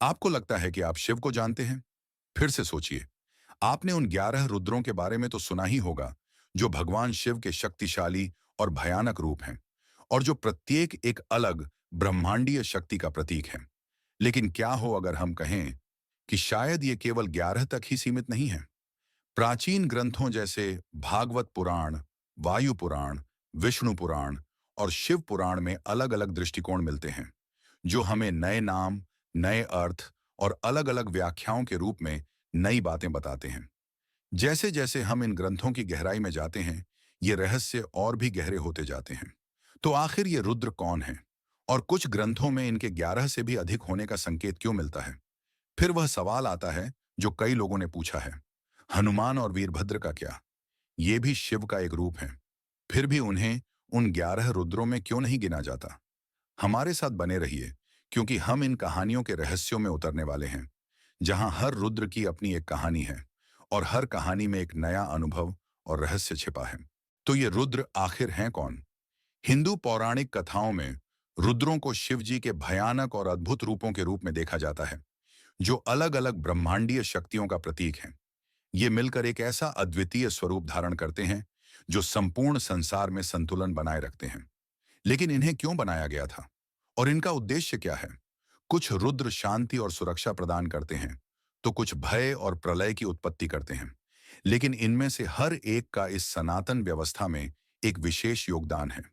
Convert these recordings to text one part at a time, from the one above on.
आपको लगता है कि आप शिव को जानते हैं? फिर से सोचिए। आपने उन 11 रुद्रों के बारे में तो सुना ही होगा, जो भगवान शिव के शक्तिशाली और भयानक रूप हैं, और जो प्रत्येक एक अलग ब्रह्मांडीय शक्ति का प्रतीक है। लेकिन क्या हो अगर हम कहें कि शायद ये केवल 11 तक ही सीमित नहीं है? प्राचीन ग्रंथों जैसे भागवत पुराण, वायु पुराण, विष्णु पुराण और शिव पुराण में अलग-अलग दृष्टिकोण मिलते हैं, जो हमें नए नाम, नए अर्थ और अलग-अलग व्याख्याओं के रूप में नई बातें बताते हैं। जैसे जैसे हम इन ग्रंथों की गहराई में जाते हैं, ये रहस्य और भी गहरे होते जाते हैं। तो आखिर ये रुद्र कौन है? और कुछ ग्रंथों में इनके 11 से भी अधिक होने का संकेत क्यों मिलता है? फिर वह सवाल आता है जो कई लोगों ने पूछा है, हनुमान और वीरभद्र का क्या? ये भी शिव का एक रूप है। फिर भी उन्हें उन 11 रुद्रों में क्यों नहीं गिना जाता? हमारे साथ बने रहिए, क्योंकि हम इन कहानियों के रहस्यों में उतरने वाले हैं, जहां हर रुद्र की अपनी एक कहानी है और हर कहानी में एक नया अनुभव और रहस्य छिपा है। तो ये रुद्र आखिर हैं कौन? हिंदू पौराणिक कथाओं में रुद्रों को शिव जी के भयानक और अद्भुत रूपों के रूप में देखा जाता है, जो अलग अलग ब्रह्मांडीय शक्तियों का प्रतीक हैं। ये मिलकर एक ऐसा अद्वितीय स्वरूप धारण करते हैं, जो संपूर्ण संसार में संतुलन बनाए रखते हैं। लेकिन इन्हें क्यों बनाया गया था? और इनका उद्देश्य क्या है? कुछ रुद्र शांति और सुरक्षा प्रदान करते हैं, तो कुछ भय और प्रलय की उत्पत्ति करते हैं। लेकिन इनमें से हर एक का इस सनातन व्यवस्था में एक विशेष योगदान है।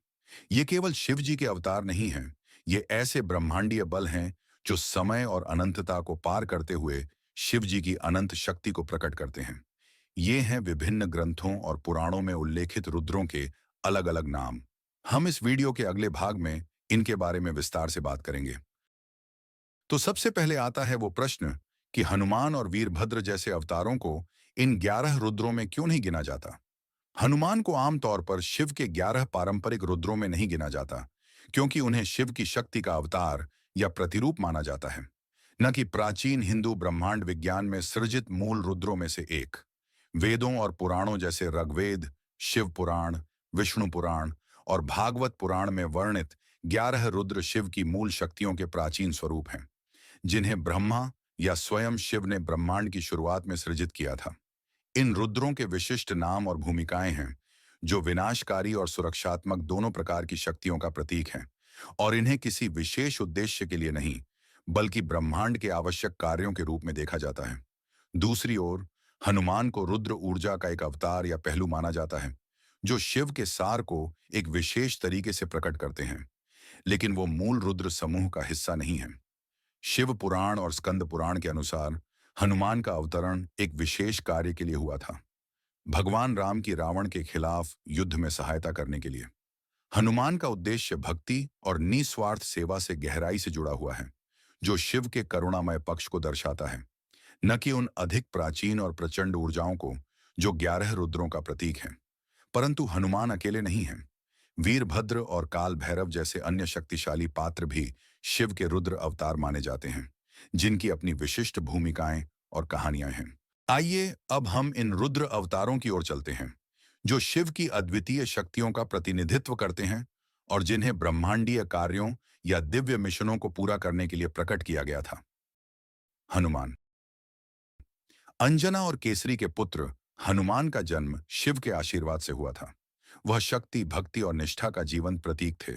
ये केवल शिव जी के अवतार नहीं हैं, ये ऐसे ब्रह्मांडीय बल हैं जो समय और अनंतता को पार करते हुए शिव जी की अनंत शक्ति को प्रकट करते हैं। ये हैं विभिन्न ग्रंथों और पुराणों में उल्लेखित रुद्रों के अलग अलग नाम। हम इस वीडियो के अगले भाग में इनके बारे में विस्तार से बात करेंगे। तो सबसे पहले आता है वो प्रश्न कि हनुमान और वीरभद्र जैसे अवतारों को इन 11 रुद्रों में क्यों नहीं गिना जाता? हनुमान को आमतौर पर शिव के 11 पारंपरिक रुद्रों में नहीं गिना जाता, क्योंकि उन्हें शिव की शक्ति का अवतार या प्रतिरूप माना जाता है, न कि प्राचीन हिंदू ब्रह्मांड विज्ञान में सृजित मूल रुद्रों में से एक। वेदों और पुराणों जैसे ऋग्वेद, शिव पुराण, विष्णु पुराण और भागवत पुराण में वर्णित 11 रुद्र शिव की मूल शक्तियों के प्राचीन स्वरूप हैं, जिन्हें ब्रह्मा या स्वयं शिव ने ब्रह्मांड की शुरुआत में सृजित किया था। इन रुद्रों के विशिष्ट नाम और भूमिकाएं हैं, जो विनाशकारी और सुरक्षात्मक दोनों प्रकार की शक्तियों का प्रतीक हैं, और इन्हें किसी विशेष उद्देश्य के लिए नहीं, बल्कि ब्रह्मांड के आवश्यक कार्यों के रूप में देखा जाता है। दूसरी ओर, हनुमान को रुद्र ऊर्जा का एक अवतार या पहलू माना जाता है, जो शिव के सार को एक विशेष तरीके से प्रकट करते हैं, लेकिन वो मूल रुद्र समूह का हिस्सा नहीं है। शिव पुराण और स्कंद पुराण के अनुसार हनुमान का अवतरण एक विशेष कार्य के लिए हुआ था, भगवान राम की रावण के खिलाफ युद्ध में सहायता करने के लिए। हनुमान का उद्देश्य भक्ति और निस्वार्थ सेवा से गहराई से जुड़ा हुआ है, जो शिव के करुणामय पक्ष को दर्शाता है, न कि उन अधिक प्राचीन और प्रचंड ऊर्जाओं को जो 11 रुद्रों का प्रतीक है। परंतु हनुमान अकेले नहीं हैं। वीरभद्र और काल भैरव जैसे अन्य शक्तिशाली पात्र भी शिव के रुद्र अवतार माने जाते हैं, जिनकी अपनी विशिष्ट भूमिकाएं और कहानियां हैं। आइए अब हम इन रुद्र अवतारों की ओर चलते हैं, जो शिव की अद्वितीय शक्तियों का प्रतिनिधित्व करते हैं और जिन्हें ब्रह्मांडीय कार्यों या दिव्य मिशनों को पूरा करने के लिए प्रकट किया गया था। हनुमान। अंजना और केसरी के पुत्र हनुमान का जन्म शिव के आशीर्वाद से हुआ था। वह शक्ति, भक्ति और निष्ठा का जीवंत प्रतीक थे।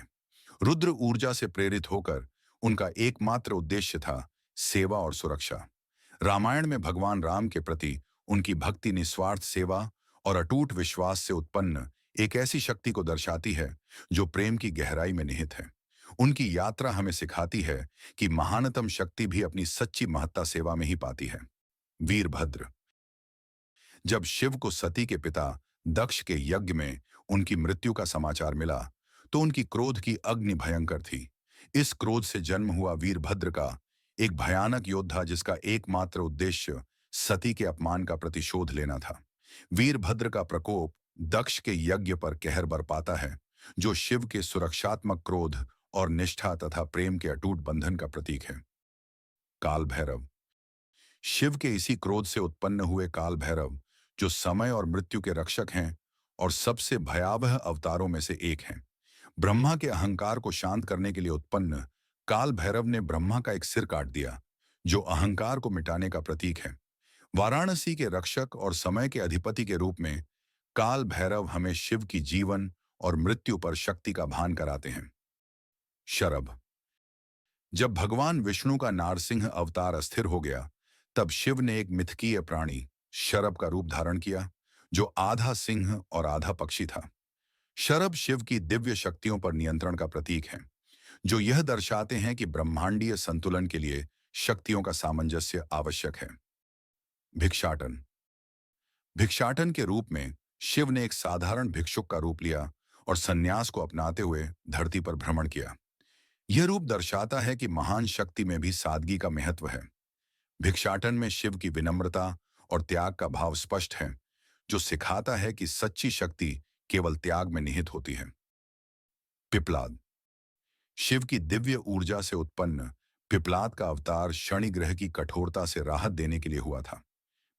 रुद्र ऊर्जा से प्रेरित होकर उनका एकमात्र उद्देश्य था सेवा और सुरक्षा। रामायण में भगवान राम के प्रति उनकी भक्ति, निस्वार्थ सेवा और अटूट विश्वास से उत्पन्न एक ऐसी शक्ति को दर्शाती है, जो प्रेम की गहराई में निहित है। उनकी यात्रा हमें सिखाती है कि महानतम शक्ति भी अपनी सच्ची महत्ता सेवा में ही पाती है। वीरभद्र। जब शिव को सती के पिता दक्ष के यज्ञ में उनकी मृत्यु का समाचार मिला, तो उनकी क्रोध की अग्नि भयंकर थी। इस क्रोध से जन्म हुआ वीरभद्र का एक भयानक योद्धा, जिसका एकमात्र उद्देश्य सती के अपमान का प्रतिशोध लेना था। वीरभद्र का प्रकोप दक्ष के यज्ञ पर कहर बरपाता है, जो शिव के सुरक्षात्मक क्रोध और निष्ठा तथा प्रेम के अटूट बंधन का प्रतीक है। काल भैरव। शिव के इसी क्रोध से उत्पन्न हुए काल भैरव, जो समय और मृत्यु के रक्षक हैं और सबसे भयावह अवतारों में से एक हैं। ब्रह्मा के अहंकार को शांत करने के लिए उत्पन्न काल भैरव ने ब्रह्मा का एक सिर काट दिया, जो अहंकार को मिटाने का प्रतीक है। वाराणसी के रक्षक और समय के अधिपति के रूप में काल भैरव हमें शिव की जीवन और मृत्यु पर शक्ति का भान कराते हैं। शरभ। जब भगवान विष्णु का नारसिंह अवतार अस्थिर हो गया, तब शिव ने एक मिथकीय प्राणी शरभ का रूप धारण किया, जो आधा सिंह और आधा पक्षी था। शरभ शिव की दिव्य शक्तियों पर नियंत्रण का प्रतीक है, जो यह दर्शाते हैं कि ब्रह्मांडीय संतुलन के लिए शक्तियों का सामंजस्य आवश्यक है। भिक्षाटन। भिक्षाटन के रूप में शिव ने एक साधारण भिक्षुक का रूप लिया और संन्यास को अपनाते हुए धरती पर भ्रमण किया। यह रूप दर्शाता है कि महान शक्ति में भी सादगी का महत्व है। भिक्षाटन में शिव की विनम्रता और त्याग का भाव स्पष्ट है, जो सिखाता है कि सच्ची शक्ति केवल त्याग में निहित होती है। पिपलाद। शिव की दिव्य ऊर्जा से उत्पन्न पिपलाद का अवतार शनि ग्रह की कठोरता से राहत देने के लिए हुआ था।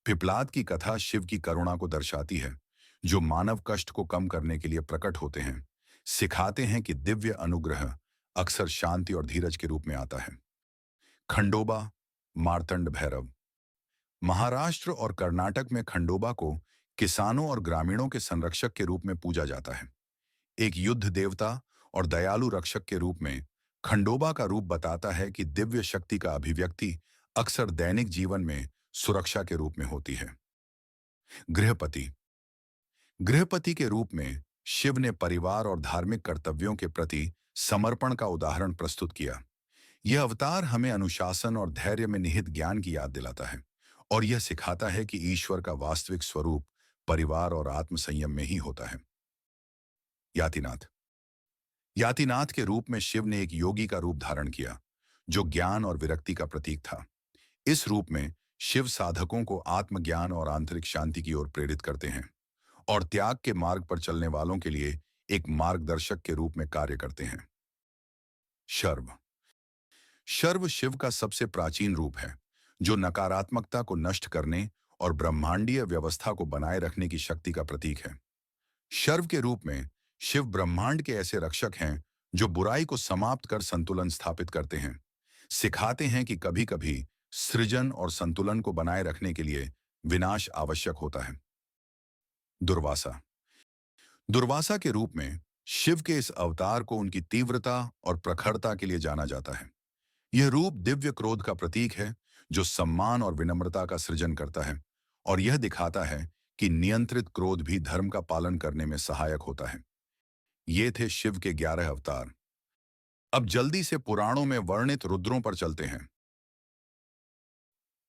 पिपलाद की कथा शिव की करुणा को दर्शाती है, जो मानव कष्ट को कम करने के लिए प्रकट होते हैं, सिखाते हैं कि दिव्य अनुग्रह अक्सर शांति और धीरज के रूप में आता है। खंडोबा, मार्तंड भैरव। महाराष्ट्र और कर्नाटक में खंडोबा को किसानों और ग्रामीणों के संरक्षक के रूप में पूजा जाता है। एक युद्ध देवता और दयालु रक्षक के रूप में खंडोबा का रूप बताता है कि दिव्य शक्ति का अभिव्यक्ति अक्सर दैनिक जीवन में सुरक्षा के रूप में होती है। गृहपति। गृहपति के रूप में शिव ने परिवार और धार्मिक कर्तव्यों के प्रति समर्पण का उदाहरण प्रस्तुत किया। यह अवतार हमें अनुशासन और धैर्य में निहित ज्ञान की याद दिलाता है, और यह सिखाता है कि ईश्वर का वास्तविक स्वरूप परिवार और आत्मसंयम में ही होता है। यातिनाथ। यातिनाथ के रूप में शिव ने एक योगी का रूप धारण किया, जो ज्ञान और विरक्ति का प्रतीक था। इस रूप में शिव साधकों को आत्मज्ञान और आंतरिक शांति की ओर प्रेरित करते हैं, और त्याग के मार्ग पर चलने वालों के लिए एक मार्गदर्शक के रूप में कार्य करते हैं। शर्व। शर्व शिव का सबसे प्राचीन रूप है, जो नकारात्मकता को नष्ट करने और ब्रह्मांडीय व्यवस्था को बनाए रखने की शक्ति का प्रतीक है। शर्व के रूप में शिव ब्रह्मांड के ऐसे रक्षक हैं, जो बुराई को समाप्त कर संतुलन स्थापित करते हैं, सिखाते हैं कि कभी-कभी सृजन और संतुलन को बनाए रखने के लिए विनाश आवश्यक होता है। दुर्वासा। दुर्वासा के रूप में शिव के इस अवतार को उनकी तीव्रता और प्रखरता के लिए जाना जाता है। यह रूप दिव्य क्रोध का प्रतीक है, जो सम्मान और विनम्रता का सृजन करता है, और यह दिखाता है कि नियंत्रित क्रोध भी धर्म का पालन करने में सहायक होता है। ये थे शिव के 11 अवतार। अब जल्दी से पुराणों में वर्णित रुद्रों पर चलते हैं।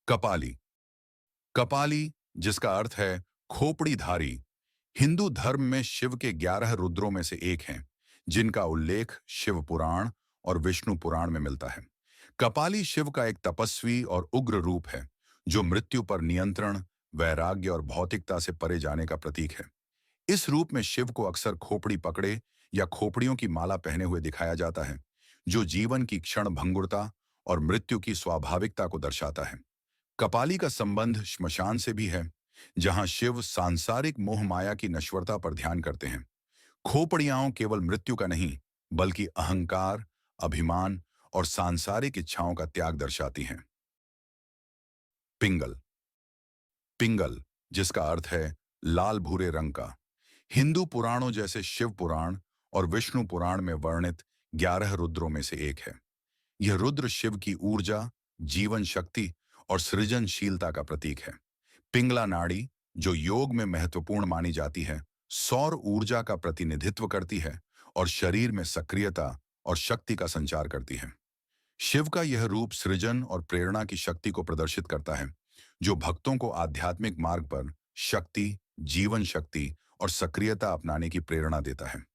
कपाली। कपाली, जिसका अर्थ है खोपड़ीधारी, हिंदू धर्म में शिव के 11 रुद्रों में से एक हैं, जिनका उल्लेख शिव पुराण और विष्णु पुराण में मिलता है। कपाली शिव का एक तपस्वी और उग्र रूप है, जो मृत्यु पर नियंत्रण, वैराग्य और भौतिकता से परे जाने का प्रतीक है। इस रूप में शिव को अक्सर खोपड़ी पकड़े या खोपड़ियों की माला पहने हुए दिखाया जाता है, जो जीवन की क्षण भंगुरता और मृत्यु की स्वाभाविकता को दर्शाता है। कपाली का संबंध श्मशान से भी है, जहां शिव सांसारिक मोह माया की नश्वरता पर ध्यान करते हैं। खोपड़ियां केवल मृत्यु का नहीं, बल्कि अहंकार, अभिमान और सांसारिक इच्छाओं का त्याग दर्शाती हैं। पिंगल। पिंगल, जिसका अर्थ है लाल भूरे रंग का, हिंदू पुराणों जैसे शिव पुराण और विष्णु पुराण में वर्णित 11 रुद्रों में से एक है। यह रुद्र शिव की ऊर्जा, जीवन शक्ति और सृजनशीलता का प्रतीक है। पिंगला नाड़ी, जो योग में महत्वपूर्ण मानी जाती है, सौर ऊर्जा का प्रतिनिधित्व करती है और शरीर में सक्रियता और शक्ति का संचार करती है। शिव का यह रूप सृजन और प्रेरणा की शक्ति को प्रदर्शित करता है, जो भक्तों को आध्यात्मिक मार्ग पर शक्ति, जीवन शक्ति और सक्रियता अपनाने की प्रेरणा देता है।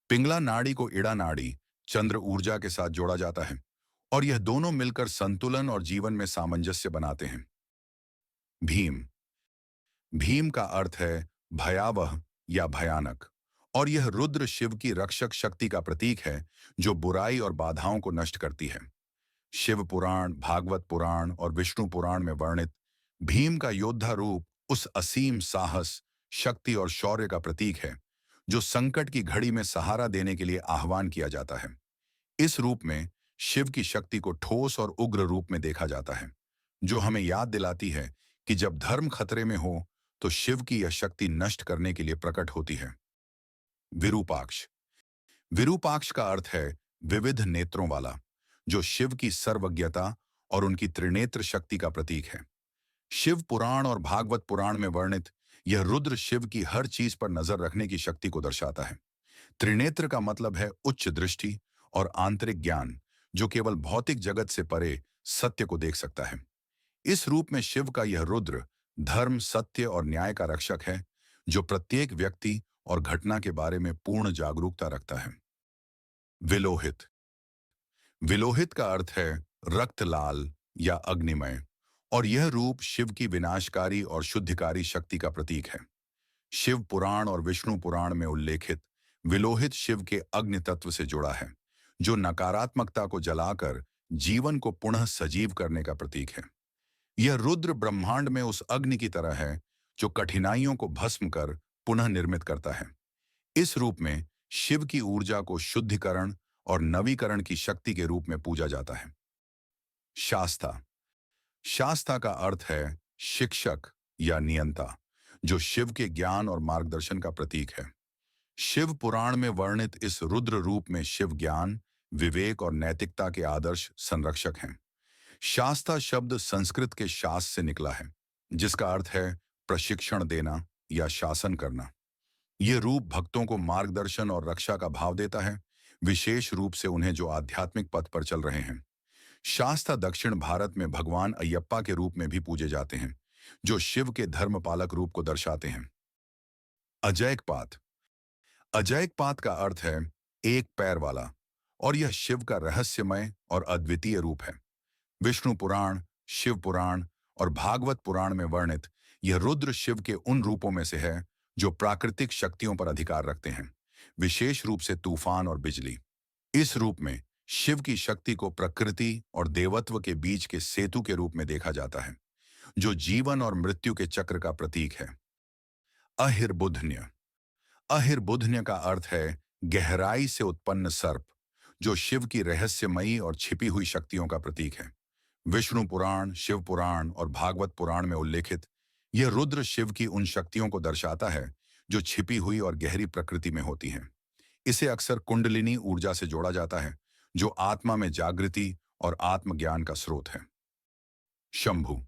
पिंगला नाड़ी को इड़ा नाड़ी, चंद्र ऊर्जा के साथ जोड़ा जाता है, और यह दोनों मिलकर संतुलन और जीवन में सामंजस्य बनाते हैं। भीम। भीम का अर्थ है भयावह या भयानक, और यह रुद्र शिव की रक्षक शक्ति का प्रतीक है, जो बुराई और बाधाओं को नष्ट करती है। शिव पुराण, भागवत पुराण और विष्णु पुराण में वर्णित भीम का योद्धा रूप उस असीम साहस, शक्ति और शौर्य का प्रतीक है, जो संकट की घड़ी में सहारा देने के लिए आह्वान किया जाता है। इस रूप में शिव की शक्ति को ठोस और उग्र रूप में देखा जाता है, जो हमें याद दिलाती है कि जब धर्म खतरे में हो तो शिव की यह शक्ति नष्ट करने के लिए प्रकट होती है। विरूपाक्ष। विरूपाक्ष का अर्थ है विविध नेत्रों वाला, जो शिव की सर्वज्ञता और उनकी त्रिनेत्र शक्ति का प्रतीक है। शिव पुराण और भागवत पुराण में वर्णित यह रुद्र शिव की हर चीज पर नजर रखने की शक्ति को दर्शाता है। त्रिनेत्र का मतलब है उच्च दृष्टि और आंतरिक ज्ञान, जो केवल भौतिक जगत से परे सत्य को देख सकता है। इस रूप में शिव का यह रुद्र धर्म, सत्य और न्याय का रक्षक है, जो प्रत्येक व्यक्ति और घटना के बारे में पूर्ण जागरूकता रखता है। विलोहित। विलोहित का अर्थ है रक्त लाल या अग्निमय, और यह रूप शिव की विनाशकारी और शुद्धिकारी शक्ति का प्रतीक है। शिव पुराण और विष्णु पुराण में उल्लेखित विलोहित शिव के अग्नि तत्व से जुड़ा है, जो नकारात्मकता को जलाकर जीवन को पुनः सजीव करने का प्रतीक है। यह रुद्र ब्रह्मांड में उस अग्नि की तरह है जो कठिनाइयों को भस्म कर पुनः निर्मित करता है। इस रूप में शिव की ऊर्जा को शुद्धिकरण और नवीकरण की शक्ति के रूप में पूजा जाता है। शास्ता। शास्ता का अर्थ है शिक्षक या नियंता, जो शिव के ज्ञान और मार्गदर्शन का प्रतीक है। शिव पुराण में वर्णित इस रुद्र रूप में शिव ज्ञान, विवेक और नैतिकता के आदर्श संरक्षक हैं। शास्ता शब्द संस्कृत के शास्त्र से निकला है, जिसका अर्थ है प्रशिक्षण देना या शासन करना। यह रूप भक्तों को मार्गदर्शन और रक्षा का भाव देता है, विशेष रूप से उन्हें जो आध्यात्मिक पथ पर चल रहे हैं। शास्ता दक्षिण भारत में भगवान अयप्पा के रूप में भी पूजे जाते हैं, जो शिव के धर्मपालक रूप को दर्शाते हैं। अजैकपात। अजैकपात का अर्थ है एक पैर वाला, और यह शिव का रहस्यमय और अद्वितीय रूप है। विष्णु पुराण, शिव पुराण और भागवत पुराण में वर्णित यह रुद्र शिव के उन रूपों में से है जो प्राकृतिक शक्तियों पर अधिकार रखते हैं, विशेष रूप से तूफान और बिजली। इस रूप में शिव की शक्ति को प्रकृति और देवत्व के बीच के सेतु के रूप में देखा जाता है, जो जीवन और मृत्यु के चक्र का प्रतीक है। अहिर्बुधन्य। अहिर्बुधन्य का अर्थ है गहराई से उत्पन्न सर्प, जो शिव की रहस्यमयी और छिपी हुई शक्तियों का प्रतीक है। विष्णु पुराण, शिव पुराण और भागवत पुराण में उल्लेखित यह रुद्र शिव की उन शक्तियों को दर्शाता है जो छिपी हुई और गहरी प्रकृति में होती हैं। इसे अक्सर कुंडलिनी ऊर्जा से जोड़ा जाता है, जो आत्मा में जागृति और आत्मज्ञान का स्रोत है। शंभु।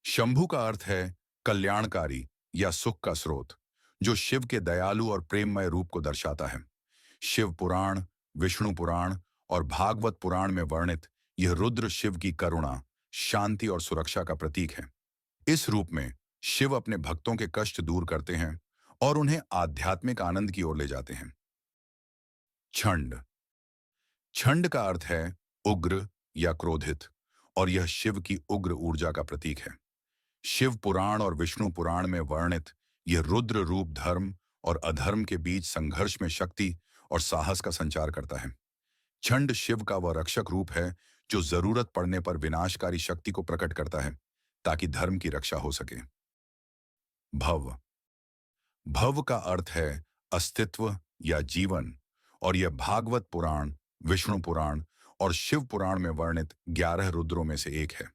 शंभु का अर्थ है कल्याणकारी या सुख का स्रोत, जो शिव के दयालु और प्रेममय रूप को दर्शाता है। शिव पुराण, विष्णु पुराण और भागवत पुराण में वर्णित यह रुद्र शिव की करुणा, शांति और सुरक्षा का प्रतीक है। इस रूप में शिव अपने भक्तों के कष्ट दूर करते हैं और उन्हें आध्यात्मिक आनंद की ओर ले जाते हैं। छंड। छंड का अर्थ है उग्र या क्रोधित, और यह शिव की उग्र ऊर्जा का प्रतीक है। शिव पुराण और विष्णु पुराण में वर्णित यह रुद्र रूप धर्म और अधर्म के बीच संघर्ष में शक्ति और साहस का संचार करता है। छंड शिव का वह रक्षक रूप है जो जरूरत पड़ने पर विनाशकारी शक्ति को प्रकट करता है, ताकि धर्म की रक्षा हो सके। भव। भव का अर्थ है अस्तित्व या जीवन, और यह भागवत पुराण, विष्णु पुराण और शिव पुराण में वर्णित 11 रुद्रों में से एक है।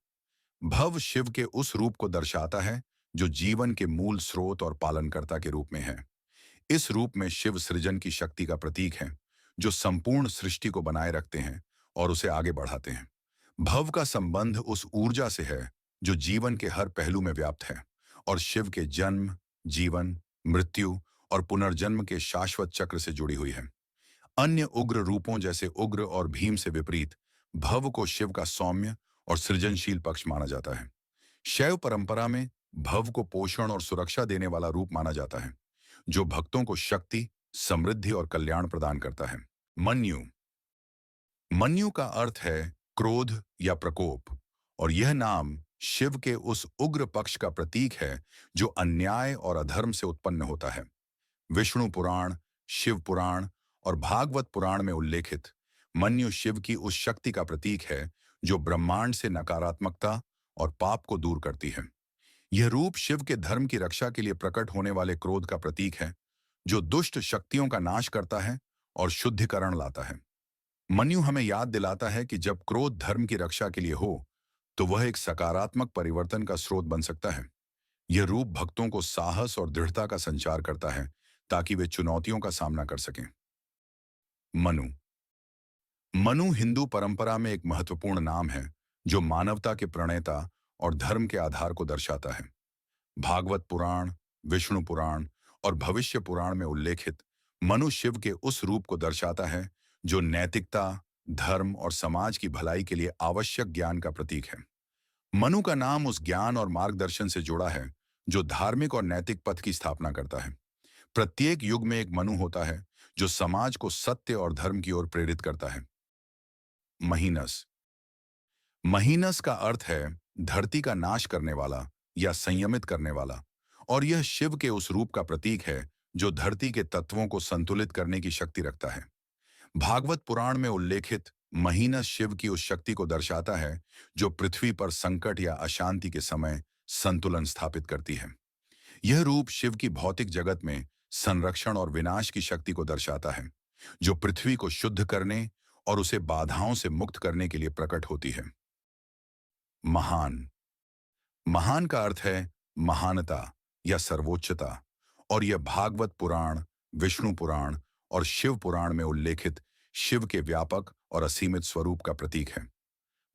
भव शिव के उस रूप को दर्शाता है जो जीवन के मूल स्रोत और पालनकर्ता के रूप में है। इस रूप में शिव सृजन की शक्ति का प्रतीक है, जो संपूर्ण सृष्टि को बनाए रखते हैं और उसे आगे बढ़ाते हैं। भव का संबंध उस ऊर्जा से है जो जीवन के हर पहलू में व्याप्त है और शिव के जन्म, जीवन, मृत्यु और पुनर्जन्म के शाश्वत चक्र से जुड़ी हुई है। अन्य उग्र रूपों जैसे उग्र और भीम से विपरीत भव को शिव का सौम्य और सृजनशील पक्ष माना जाता है। शैव परंपरा में भव को पोषण और सुरक्षा देने वाला रूप माना जाता है, जो भक्तों को शक्ति, समृद्धि और कल्याण प्रदान करता है। मन्यु। मन्यु का अर्थ है क्रोध या प्रकोप, और यह नाम शिव के उस उग्र पक्ष का प्रतीक है जो अन्याय और अधर्म से उत्पन्न होता है। विष्णु पुराण, शिव पुराण और भागवत पुराण में उल्लेखित मन्यु शिव की उस शक्ति का प्रतीक है जो ब्रह्मांड से नकारात्मकता और पाप को दूर करती है। यह रूप शिव के धर्म की रक्षा के लिए प्रकट होने वाले क्रोध का प्रतीक है, जो दुष्ट शक्तियों का नाश करता है और शुद्धिकरण लाता है। मन्यु हमें याद दिलाता है कि जब क्रोध धर्म की रक्षा के लिए हो, तो वह एक सकारात्मक परिवर्तन का स्रोत बन सकता है। यह रूप भक्तों को साहस और दृढ़ता का संचार करता है ताकि वे चुनौतियों का सामना कर सकें। मनु मनु हिंदू परंपरा में एक महत्वपूर्ण नाम है जो मानवता के प्रणेता और धर्म के आधार को दर्शाता है। भागवत पुराण, विष्णु पुराण और भविष्य पुराण में उल्लेखित मनु शिव के उस रूप को दर्शाता है जो नैतिकता, धर्म और समाज की भलाई के लिए आवश्यक ज्ञान का प्रतीक है। मनु का नाम उस ज्ञान और मार्गदर्शन से जुड़ा है जो धार्मिक और नैतिक पथ की स्थापना करता है। प्रत्येक युग में एक मनु होता है जो समाज को सत्य और धर्म की ओर प्रेरित करता है। महीनस महीनस का अर्थ है धरती का नाश करने वाला या संयमित करने वाला, और यह शिव के उस रूप का प्रतीक है जो धरती के तत्वों को संतुलित करने की शक्ति रखता है। भागवत पुराण में उल्लेखित महीनस शिव की उस शक्ति को दर्शाता है जो पृथ्वी पर संकट या अशांति के समय संतुलन स्थापित करती है। यह रूप शिव की भौतिक जगत में संरक्षण और विनाश की शक्ति को दर्शाता है, जो पृथ्वी को शुद्ध करने और उसे बाधाओं से मुक्त करने के लिए प्रकट होती है। महान महान का अर्थ है महानता या सर्वोच्चता, और यह भागवत पुराण, विष्णु पुराण और शिव पुराण में उल्लेखित शिव के व्यापक और असीमित स्वरूप का प्रतीक है।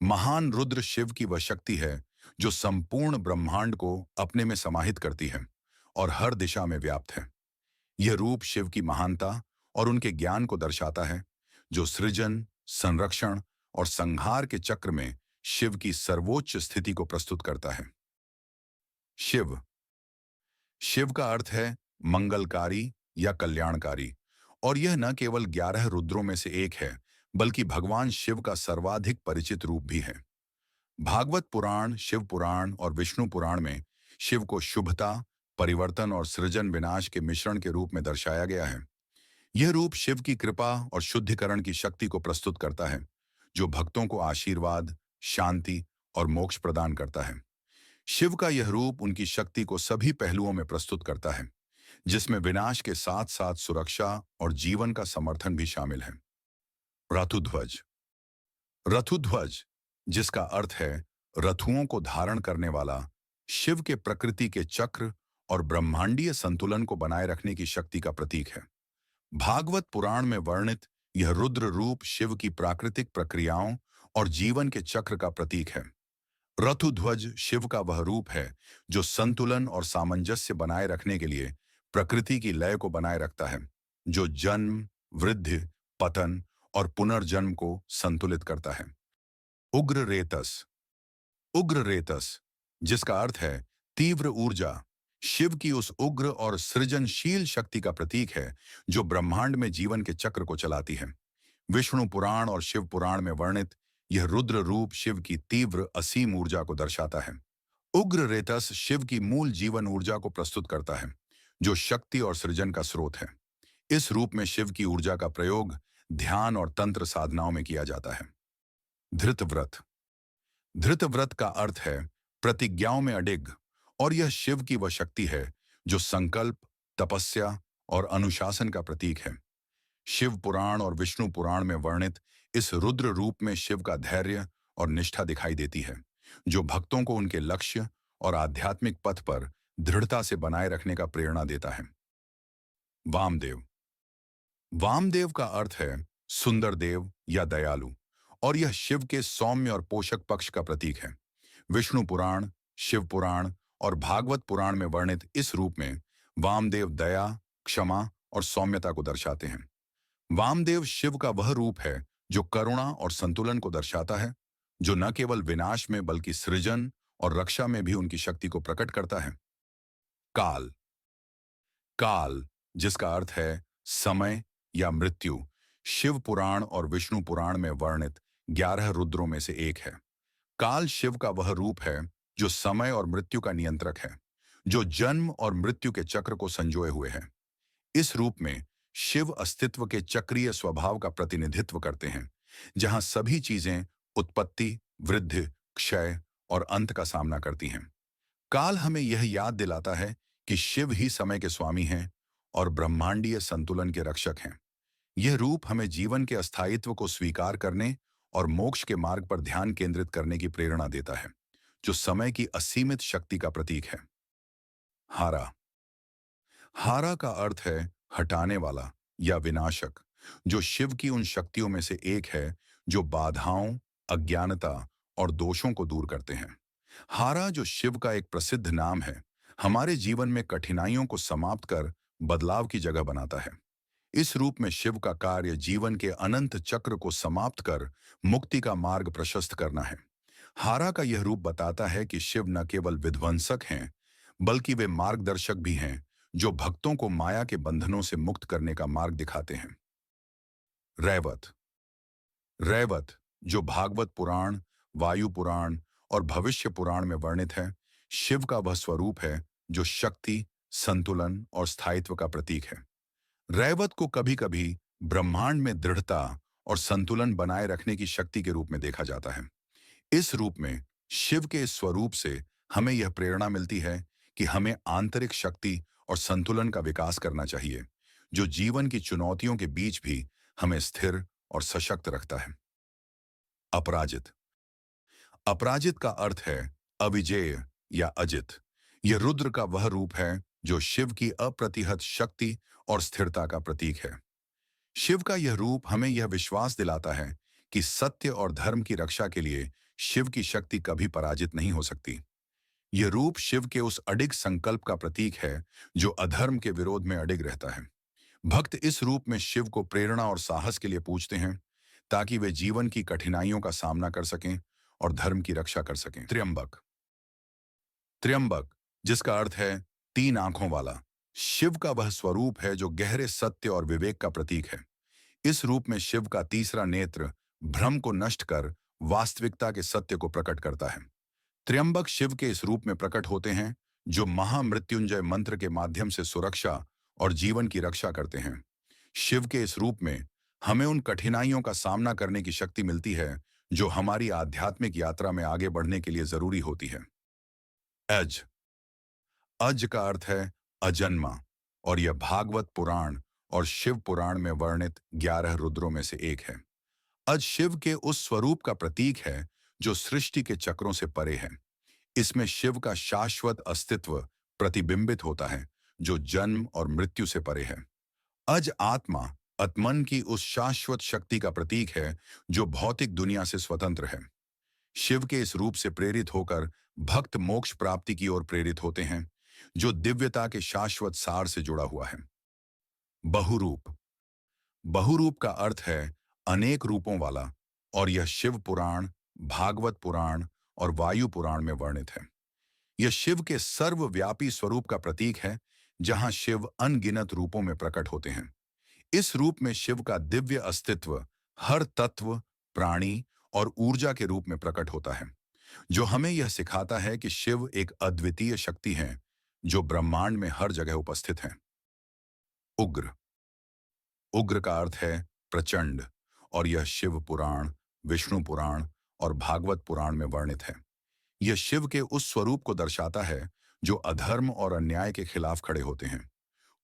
महान रुद्र शिव की वह शक्ति है जो संपूर्ण ब्रह्मांड को अपने में समाहित करती है और हर दिशा में व्याप्त है। यह रूप शिव की महानता और उनके ज्ञान को दर्शाता है, जो सृजन, संरक्षण और संहार के चक्र में शिव की सर्वोच्च स्थिति को प्रस्तुत करता है। शिव शिव का अर्थ है मंगलकारी या कल्याणकारी, और यह न केवल 11 रुद्रों में से एक है, बल्कि भगवान शिव का सर्वाधिक परिचित रूप भी है। भागवत पुराण, शिव पुराण और विष्णु पुराण में शिव को शुभता, परिवर्तन और सृजन विनाश के मिश्रण के रूप में दर्शाया गया है। यह रूप शिव की कृपा और शुद्धिकरण की शक्ति को प्रस्तुत करता है, जो भक्तों को आशीर्वाद, शांति और मोक्ष प्रदान करता है। शिव का यह रूप उनकी शक्ति को सभी पहलुओं में प्रस्तुत करता है, जिसमें विनाश के साथ साथ सुरक्षा और जीवन का समर्थन भी शामिल है। रथुध्वज रथुध्वज, जिसका अर्थ है रथुओं को धारण करने वाला, शिव के प्रकृति के चक्र और ब्रह्मांडीय संतुलन को बनाए रखने की शक्ति का प्रतीक है। भागवत पुराण में वर्णित यह रुद्र रूप शिव की प्राकृतिक प्रक्रियाओं और जीवन के चक्र का प्रतीक है। रथुध्वज शिव का वह रूप है जो संतुलन और सामंजस्य बनाए रखने के लिए प्रकृति की लय को बनाए रखता है, जो जन्म, वृद्धि, पतन और पुनर्जन्म को संतुलित करता है। उग्र रेतस उग्र रेतस, जिसका अर्थ है तीव्र ऊर्जा, शिव की उस उग्र और सृजनशील शक्ति का प्रतीक है जो ब्रह्मांड में जीवन के चक्र को चलाती है। विष्णु पुराण और शिव पुराण में वर्णित यह रुद्र रूप शिव की तीव्र असीम ऊर्जा को दर्शाता है। उग्र रेतस शिव की मूल जीवन ऊर्जा को प्रस्तुत करता है, जो शक्ति और सृजन का स्रोत है। इस रूप में शिव की ऊर्जा का प्रयोग ध्यान और तंत्र साधनाओं में किया जाता है। धृतव्रत धृतव्रत का अर्थ है प्रतिज्ञाओं में अडिग, और यह शिव की वह शक्ति है जो संकल्प, तपस्या और अनुशासन का प्रतीक है। शिव पुराण और विष्णु पुराण में वर्णित इस रुद्र रूप में शिव का धैर्य और निष्ठा दिखाई देती है, जो भक्तों को उनके लक्ष्य और आध्यात्मिक पथ पर दृढ़ता से बनाए रखने का प्रेरणा देता है। वामदेव वामदेव का अर्थ है सुंदर देव या दयालु, और यह शिव के सौम्य और पोषक पक्ष का प्रतीक है। विष्णु पुराण, शिव पुराण और भागवत पुराण में वर्णित इस रूप में वामदेव दया, क्षमा और सौम्यता को दर्शाते हैं। वामदेव शिव का वह रूप है जो करुणा और संतुलन को दर्शाता है, जो न केवल विनाश में बल्कि सृजन और रक्षा में भी उनकी शक्ति को प्रकट करता है। काल काल, जिसका अर्थ है समय या मृत्यु, शिव पुराण और विष्णु पुराण में वर्णित 11 रुद्रों में से एक है। काल शिव का वह रूप है जो समय और मृत्यु का नियंत्रक है, जो जन्म और मृत्यु के चक्र को संजोए हुए है। इस रूप में शिव अस्तित्व के चक्रीय स्वभाव का प्रतिनिधित्व करते हैं, जहां सभी चीजें उत्पत्ति, वृद्धि, क्षय और अंत का सामना करती हैं। काल हमें यह याद दिलाता है कि शिव ही समय के स्वामी हैं और ब्रह्मांडीय संतुलन के रक्षक हैं। यह रूप हमें जीवन के अस्थायित्व को स्वीकार करने और मोक्ष के मार्ग पर ध्यान केंद्रित करने की प्रेरणा देता है, जो समय की असीमित शक्ति का प्रतीक है। हारा। हारा का अर्थ है हटाने वाला या विनाशक, जो शिव की उन शक्तियों में से एक है जो बाधाओं, अज्ञानता और दोषों को दूर करते हैं। हारा, जो शिव का एक प्रसिद्ध नाम है, हमारे जीवन में कठिनाइयों को समाप्त कर बदलाव की जगह बनाता है। इस रूप में शिव का कार्य जीवन के अनंत चक्र को समाप्त कर मुक्ति का मार्ग प्रशस्त करना है। हारा का यह रूप बताता है कि शिव न केवल विध्वंसक हैं, बल्कि वे मार्गदर्शक भी हैं, जो भक्तों को माया के बंधनों से मुक्त करने का मार्ग दिखाते हैं। रैवत। रैवत, जो भागवत पुराण, वायु पुराण और भविष्य पुराण में वर्णित है, शिव का वह स्वरूप है जो शक्ति, संतुलन और स्थायित्व का प्रतीक है। रैवत को कभी कभी ब्रह्मांड में दृढ़ता और संतुलन बनाए रखने की शक्ति के रूप में देखा जाता है। इस रूप में शिव के इस स्वरूप से हमें यह प्रेरणा मिलती है कि हमें आंतरिक शक्ति और संतुलन का विकास करना चाहिए, जो जीवन की चुनौतियों के बीच भी हमें स्थिर और सशक्त रखता है। अपराजित। अपराजित का अर्थ है अविजेय या अजित। यह रुद्र का वह रूप है जो शिव की अप्रतिहत शक्ति और स्थिरता का प्रतीक है। शिव का यह रूप हमें यह विश्वास दिलाता है कि सत्य और धर्म की रक्षा के लिए शिव की शक्ति कभी पराजित नहीं हो सकती। यह रूप शिव के उस अडिग संकल्प का प्रतीक है जो अधर्म के विरोध में अडिग रहता है। भक्त इस रूप में शिव को प्रेरणा और साहस के लिए पूजते हैं, ताकि वे जीवन की कठिनाइयों का सामना कर सकें और धर्म की रक्षा कर सकें। त्र्यंबक। त्र्यंबक, जिसका अर्थ है तीन आंखों वाला, शिव का वह स्वरूप है जो गहरे सत्य और विवेक का प्रतीक है। इस रूप में शिव का तीसरा नेत्र भ्रम को नष्ट कर वास्तविकता के सत्य को प्रकट करता है। त्र्यंबक शिव के इस रूप में प्रकट होते हैं जो महामृत्युंजय मंत्र के माध्यम से सुरक्षा और जीवन की रक्षा करते हैं। शिव के इस रूप में हमें उन कठिनाइयों का सामना करने की शक्ति मिलती है जो हमारी आध्यात्मिक यात्रा में आगे बढ़ने के लिए जरूरी होती है। अज। अज का अर्थ है अजन्मा, और यह भागवत पुराण और शिव पुराण में वर्णित 11 रुद्रों में से एक है। अज शिव के उस स्वरूप का प्रतीक है जो सृष्टि के चक्रों से परे है। इसमें शिव का शाश्वत अस्तित्व प्रतिबिंबित होता है, जो जन्म और मृत्यु से परे है। अज आत्मा, आत्मन की उस शाश्वत शक्ति का प्रतीक है जो भौतिक दुनिया से स्वतंत्र है। शिव के इस रूप से प्रेरित होकर भक्त मोक्ष प्राप्ति की ओर प्रेरित होते हैं, जो दिव्यता के शाश्वत सार से जुड़ा हुआ है। बहुरूप। बहुरूप का अर्थ है अनेक रूपों वाला, और यह शिव पुराण, भागवत पुराण और वायु पुराण में वर्णित है। यह शिव के सर्वव्यापी स्वरूप का प्रतीक है, जहां शिव अनगिनत रूपों में प्रकट होते हैं। इस रूप में शिव का दिव्य अस्तित्व हर तत्व, प्राणी और ऊर्जा के रूप में प्रकट होता है, जो हमें यह सिखाता है कि शिव एक अद्वितीय शक्ति है जो ब्रह्मांड में हर जगह उपस्थित है। उग्र। उग्र का अर्थ है प्रचंड, और यह शिव पुराण, विष्णु पुराण और भागवत पुराण में वर्णित है। यह शिव के उस स्वरूप को दर्शाता है जो अधर्म और अन्याय के खिलाफ खड़े होते हैं।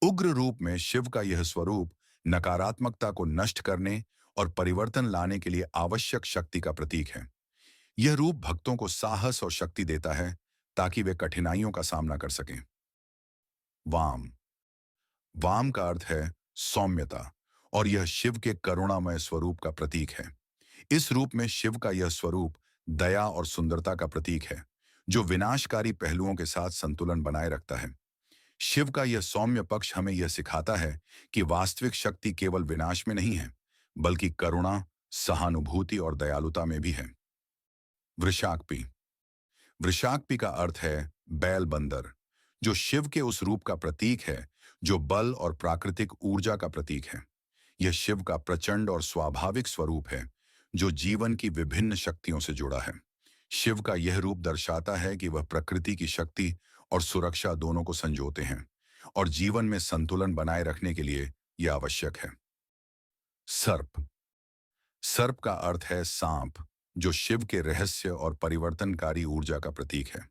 उग्र रूप में शिव का यह स्वरूप नकारात्मकता को नष्ट करने और परिवर्तन लाने के लिए आवश्यक शक्ति का प्रतीक है। यह रूप भक्तों को साहस और शक्ति देता है ताकि वे कठिनाइयों का सामना कर सकें। वाम। वाम का अर्थ है सौम्यता, और यह शिव के करुणामय स्वरूप का प्रतीक है। इस रूप में शिव का यह स्वरूप दया और सुंदरता का प्रतीक है, जो विनाशकारी पहलुओं के साथ संतुलन बनाए रखता है। शिव का यह सौम्य पक्ष हमें यह सिखाता है कि वास्तविक शक्ति केवल विनाश में नहीं है, बल्कि करुणा, सहानुभूति और दयालुता में भी है। वृषाक्पी। वृषाक्पी का अर्थ है बैल बंदर, जो शिव के उस रूप का प्रतीक है जो बल और प्राकृतिक ऊर्जा का प्रतीक है। यह शिव का प्रचंड और स्वाभाविक स्वरूप है जो जीवन की विभिन्न शक्तियों से जुड़ा है। शिव का यह रूप दर्शाता है कि वह प्रकृति की शक्ति और सुरक्षा दोनों को संजोते हैं, और जीवन में संतुलन बनाए रखने के लिए यह आवश्यक है। सर्प। सर्प का अर्थ है सांप, जो शिव के रहस्य और परिवर्तनकारी ऊर्जा का प्रतीक है।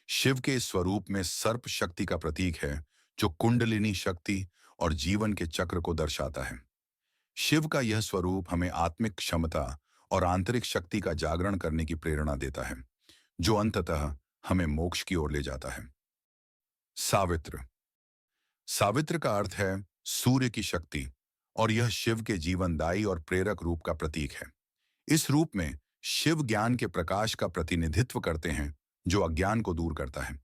शिव के इस स्वरूप में सर्प शक्ति का प्रतीक है जो कुंडलिनी शक्ति और जीवन के चक्र को दर्शाता है। शिव का यह स्वरूप हमें आत्मिक क्षमता और आंतरिक शक्ति का जागरण करने की प्रेरणा देता है, जो अंततः हमें मोक्ष की ओर ले जाता है। सावित्र। सावित्र का अर्थ है सूर्य की शक्ति, और यह शिव के जीवनदायी और प्रेरक रूप का प्रतीक है। इस रूप में शिव ज्ञान के प्रकाश का प्रतिनिधित्व करते हैं, जो अज्ञान को दूर करता है।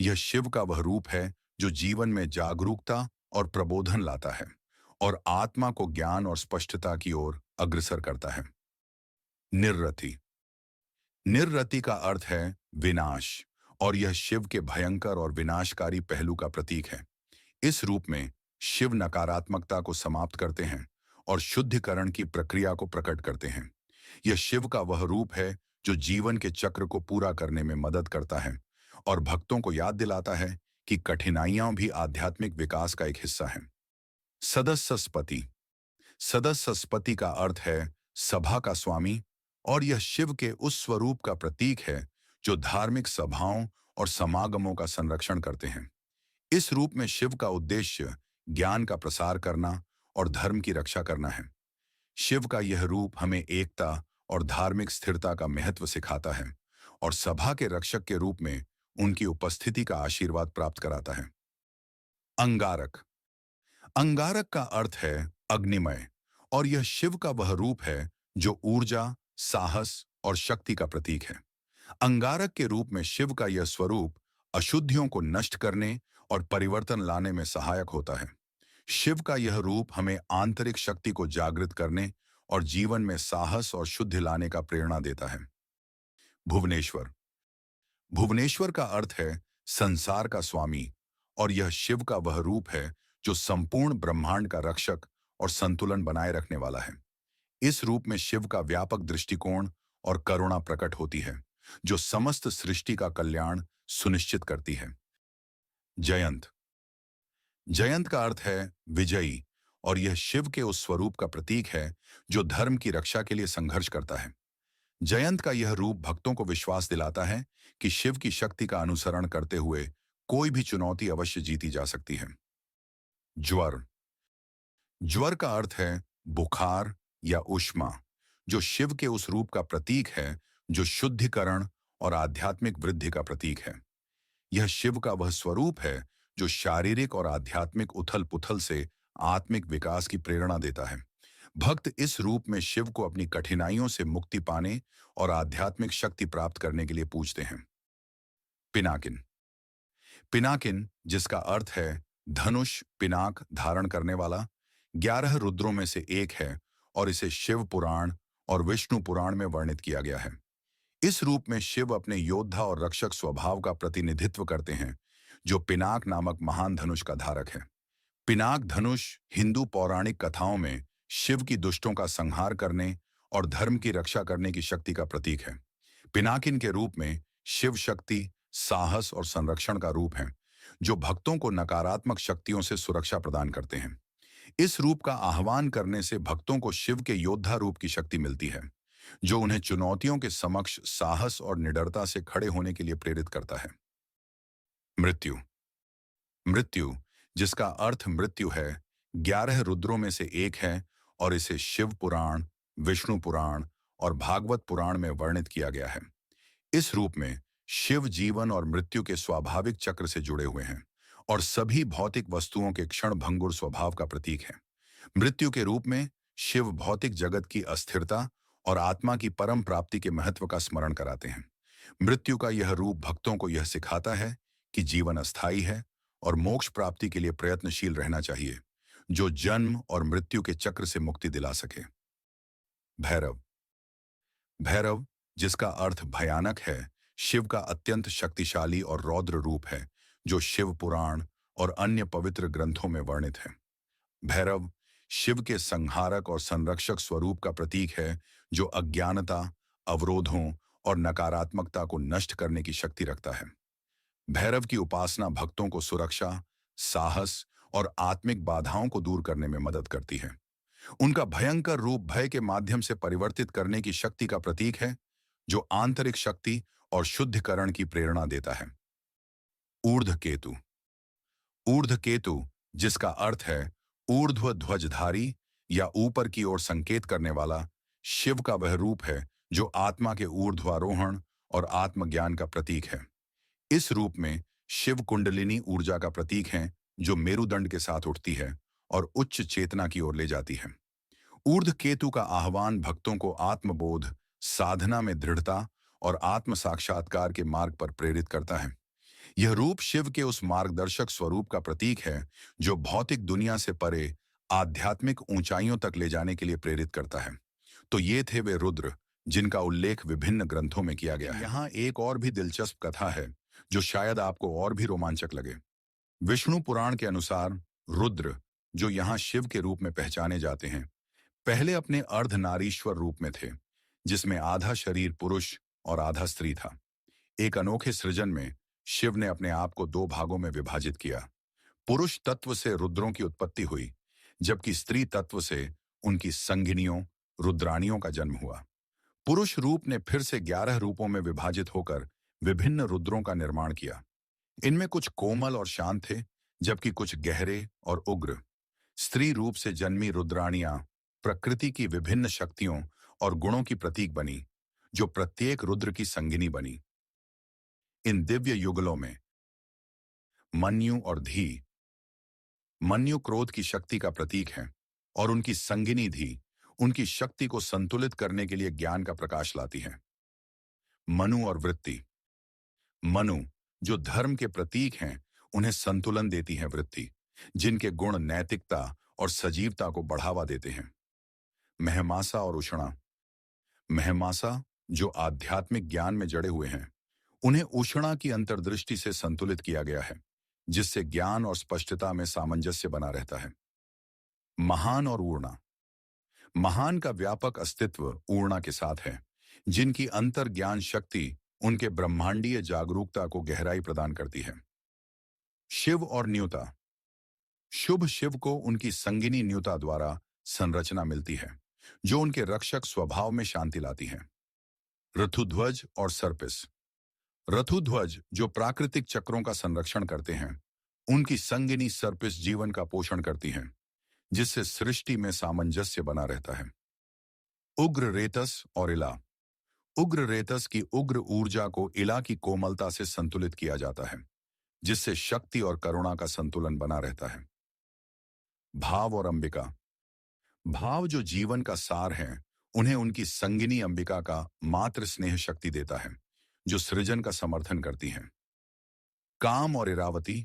यह शिव का वह रूप है जो जीवन में जागरूकता और प्रबोधन लाता है और आत्मा को ज्ञान और स्पष्टता की ओर अग्रसर करता है। निर्रति। निर्रति का अर्थ है विनाश, और यह शिव के भयंकर और विनाशकारी पहलू का प्रतीक है। इस रूप में शिव नकारात्मकता को समाप्त करते हैं और शुद्धिकरण की प्रक्रिया को प्रकट करते हैं। यह शिव का वह रूप है जो जीवन के चक्र को पूरा करने में मदद करता है और भक्तों को याद दिलाता है कि कठिनाइयां भी आध्यात्मिक विकास का एक हिस्सा हैं। सदस्यस्पति। सदस्यस्पति का अर्थ है सभा का स्वामी, और यह शिव के उस स्वरूप का प्रतीक है जो धार्मिक सभाओं और समागमों का संरक्षण करते हैं। इस रूप में शिव का उद्देश्य ज्ञान का प्रसार करना और धर्म की रक्षा करना है। शिव का यह रूप हमें एकता और धार्मिक स्थिरता का महत्व सिखाता है और सभा के रक्षक के रूप में उनकी उपस्थिति का आशीर्वाद प्राप्त कराता है। अंगारक। अंगारक का अर्थ है अग्निमय, और यह शिव का वह रूप है जो ऊर्जा, साहस और शक्ति का प्रतीक है। अंगारक के रूप में शिव का यह स्वरूप अशुद्धियों को नष्ट करने और परिवर्तन लाने में सहायक होता है। शिव का यह रूप हमें आंतरिक शक्ति को जागृत करने और जीवन में साहस और शुद्धि लाने का प्रेरणा देता है। भुवनेश्वर। भुवनेश्वर का अर्थ है संसार का स्वामी, और यह शिव का वह रूप है जो संपूर्ण ब्रह्मांड का रक्षक और संतुलन बनाए रखने वाला है। इस रूप में शिव का व्यापक दृष्टिकोण और करुणा प्रकट होती है, जो समस्त सृष्टि का कल्याण सुनिश्चित करती है। जयंत। जयंत का अर्थ है विजयी, और यह शिव के उस स्वरूप का प्रतीक है जो धर्म की रक्षा के लिए संघर्ष करता है। जयंत का यह रूप भक्तों को विश्वास दिलाता है कि शिव की शक्ति का अनुसरण करते हुए कोई भी चुनौती अवश्य जीती जा सकती है। ज्वर। ज्वर का अर्थ है बुखार या ऊष्मा, जो शिव के उस रूप का प्रतीक है जो शुद्धिकरण और आध्यात्मिक वृद्धि का प्रतीक है। यह शिव का वह स्वरूप है जो शारीरिक और आध्यात्मिक उथल-पुथल से आत्मिक विकास की प्रेरणा देता है। भक्त इस रूप में शिव को अपनी कठिनाइयों से मुक्ति पाने और आध्यात्मिक शक्ति प्राप्त करने के लिए पूजते हैं। पिनाकिन। पिनाकिन, जिसका अर्थ है धनुष पिनाक धारण करने वाला, 11 रुद्रों में से एक है और इसे शिव पुराण और विष्णु पुराण में वर्णित किया गया है। इस रूप में शिव अपने योद्धा और रक्षक स्वभाव का प्रतिनिधित्व करते हैं, जो पिनाक नामक महान धनुष का धारक है। पिनाक धनुष हिंदू पौराणिक कथाओं में शिव की दुष्टों का संहार करने और धर्म की रक्षा करने की शक्ति का प्रतीक है। पिनाकिन के रूप में शिव शक्ति, साहस और संरक्षण का रूप है, जो भक्तों को नकारात्मक शक्तियों से सुरक्षा प्रदान करते हैं। इस रूप का आह्वान करने से भक्तों को शिव के योद्धा रूप की शक्ति मिलती है, जो उन्हें चुनौतियों के समक्ष साहस और निडरता से खड़े होने के लिए प्रेरित करता है। मृत्यु। मृत्यु, जिसका अर्थ मृत्यु है, 11 रुद्रों में से एक है और इसे शिव पुराण, विष्णु पुराण और भागवत पुराण में वर्णित किया गया है। इस रूप में शिव जीवन और मृत्यु के स्वाभाविक चक्र से जुड़े हुए हैं और सभी भौतिक वस्तुओं के क्षणभंगुर स्वभाव का प्रतीक है। मृत्यु के रूप में शिव भौतिक जगत की अस्थिरता और आत्मा की परम प्राप्ति के महत्व का स्मरण कराते हैं। मृत्यु का यह रूप भक्तों को यह सिखाता है कि जीवन अस्थायी है और मोक्ष प्राप्ति के लिए प्रयत्नशील रहना चाहिए, जो जन्म और मृत्यु के चक्र से मुक्ति दिला सके। भैरव। भैरव, जिसका अर्थ भयानक है, शिव का अत्यंत शक्तिशाली और रौद्र रूप है, जो शिव पुराण और अन्य पवित्र ग्रंथों में वर्णित है। भैरव शिव के संहारक और संरक्षक स्वरूप का प्रतीक है, जो अज्ञानता, अवरोधों और नकारात्मकता को नष्ट करने की शक्ति रखता है। भैरव की उपासना भक्तों को सुरक्षा, साहस और आत्मिक बाधाओं को दूर करने में मदद करती है। उनका भयंकर रूप भय के माध्यम से परिवर्तित करने की शक्ति का प्रतीक है, जो आंतरिक शक्ति और शुद्धिकरण की प्रेरणा देता है। ऊर्ध्व केतु। ऊर्ध्व केतु, जिसका अर्थ है ऊर्ध्व ध्वजधारी या ऊपर की ओर संकेत करने वाला, शिव का वह रूप है जो आत्मा के ऊर्ध्वारोहण और आत्मज्ञान का प्रतीक है। इस रूप में शिव कुंडलिनी ऊर्जा का प्रतीक है जो मेरुदंड के साथ उठती है और उच्च चेतना की ओर ले जाती है। ऊर्ध्व केतु का आह्वान भक्तों को आत्मबोध, साधना में दृढ़ता और आत्म साक्षात्कार के मार्ग पर प्रेरित करता है। यह रूप शिव के उस मार्गदर्शक स्वरूप का प्रतीक है जो भौतिक दुनिया से परे आध्यात्मिक ऊंचाइयों तक ले जाने के लिए प्रेरित करता है। तो ये थे वे रुद्र जिनका उल्लेख विभिन्न ग्रंथों में किया गया है। यहाँ एक और भी दिलचस्प कथा है जो शायद आपको और भी रोमांचक लगे। विष्णु पुराण के अनुसार रुद्र, जो यहाँ शिव के रूप में पहचाने जाते हैं, पहले अपने अर्धनारीश्वर रूप में थे, जिसमें आधा शरीर पुरुष और आधा स्त्री था। एक अनोखे सृजन में शिव ने अपने आप को दो भागों में विभाजित किया। पुरुष तत्व से रुद्रों की उत्पत्ति हुई, जबकि स्त्री तत्व से उनकी संगिनियों, रुद्राणियों का जन्म हुआ। पुरुष रूप ने फिर से 11 रूपों में विभाजित होकर विभिन्न रुद्रों का निर्माण किया। इनमें कुछ कोमल और शांत थे, जबकि कुछ गहरे और उग्र। स्त्री रूप से जन्मी रुद्राणियां प्रकृति की विभिन्न शक्तियों और गुणों की प्रतीक बनी, जो प्रत्येक रुद्र की संगिनी बनी। इन दिव्य युगलों में मन्यु और धी, मन्यु क्रोध की शक्ति का प्रतीक है और उनकी संगिनी धी उनकी शक्ति को संतुलित करने के लिए ज्ञान का प्रकाश लाती है। मनु और वृत्ति, मनु जो धर्म के प्रतीक हैं, उन्हें संतुलन देती है वृत्ति, जिनके गुण नैतिकता और सजीवता को बढ़ावा देते हैं। महमासा और उषणा, महमासा जो आध्यात्मिक ज्ञान में जड़े हुए हैं, उन्हें उषणा की अंतर्दृष्टि से संतुलित किया गया है, जिससे ज्ञान और स्पष्टता में सामंजस्य बना रहता है। महान और ऊर्णा, महान का व्यापक अस्तित्व ऊर्णा के साथ है, जिनकी अंतर ज्ञान शक्ति उनके ब्रह्मांडीय जागरूकता को गहराई प्रदान करती है। शिव और न्यूता, शुभ शिव को उनकी संगिनी न्यूता द्वारा संरचना मिलती है, जो उनके रक्षक स्वभाव में शांति लाती है। ऋतुध्वज और सर्पिस, ऋतुध्वज जो प्राकृतिक चक्रों का संरक्षण करते हैं, उनकी संगिनी सर्पिस जीवन का पोषण करती हैं, जिससे सृष्टि में सामंजस्य बना रहता है। उग्र रेतस और इला, उग्र रेतस की उग्र ऊर्जा को इला की कोमलता से संतुलित किया जाता है, जिससे शक्ति और करुणा का संतुलन बना रहता है। भाव और अंबिका, भाव जो जीवन का सार है, उन्हें उनकी संगिनी अंबिका का मातृ स्नेह शक्ति देता है, जो सृजन का समर्थन करती है। काम और इरावती,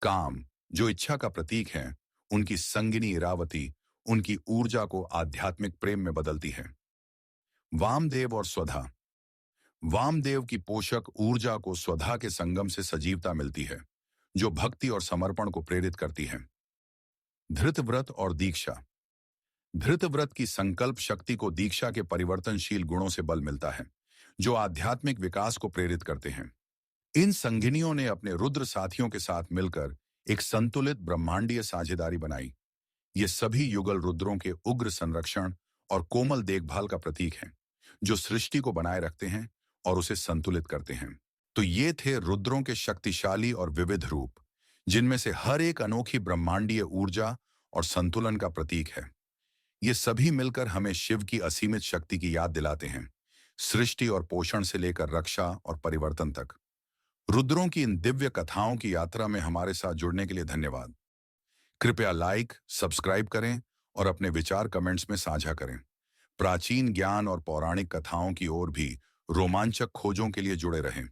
काम जो इच्छा का प्रतीक है, उनकी संगिनी इरावती उनकी ऊर्जा को आध्यात्मिक प्रेम में बदलती है। वामदेव और स्वधा, वामदेव की पोषक ऊर्जा को स्वधा के संगम से सजीवता मिलती है, जो भक्ति और समर्पण को प्रेरित करती है। धृतव्रत और दीक्षा, धृतव्रत की संकल्प शक्ति को दीक्षा के परिवर्तनशील गुणों से बल मिलता है, जो आध्यात्मिक विकास को प्रेरित करते हैं। इन संगिनियों ने अपने रुद्र साथियों के साथ मिलकर एक संतुलित ब्रह्मांडीय साझेदारी बनाई। ये सभी युगल रुद्रों के उग्र संरक्षण और कोमल देखभाल का प्रतीक हैं, जो सृष्टि को बनाए रखते हैं और उसे संतुलित करते हैं। तो ये थे रुद्रों के शक्तिशाली और विविध रूप, जिनमें से हर एक अनोखी ब्रह्मांडीय ऊर्जा और संतुलन का प्रतीक है। ये सभी मिलकर हमें शिव की असीमित शक्ति की याद दिलाते हैं, सृष्टि और पोषण से लेकर रक्षा और परिवर्तन तक। रुद्रों की इन दिव्य कथाओं की यात्रा में हमारे साथ जुड़ने के लिए धन्यवाद। कृपया लाइक, सब्सक्राइब करें और अपने विचार कमेंट्स में साझा करें। प्राचीन ज्ञान और पौराणिक कथाओं की ओर भी रोमांचक खोजों के लिए जुड़े रहें।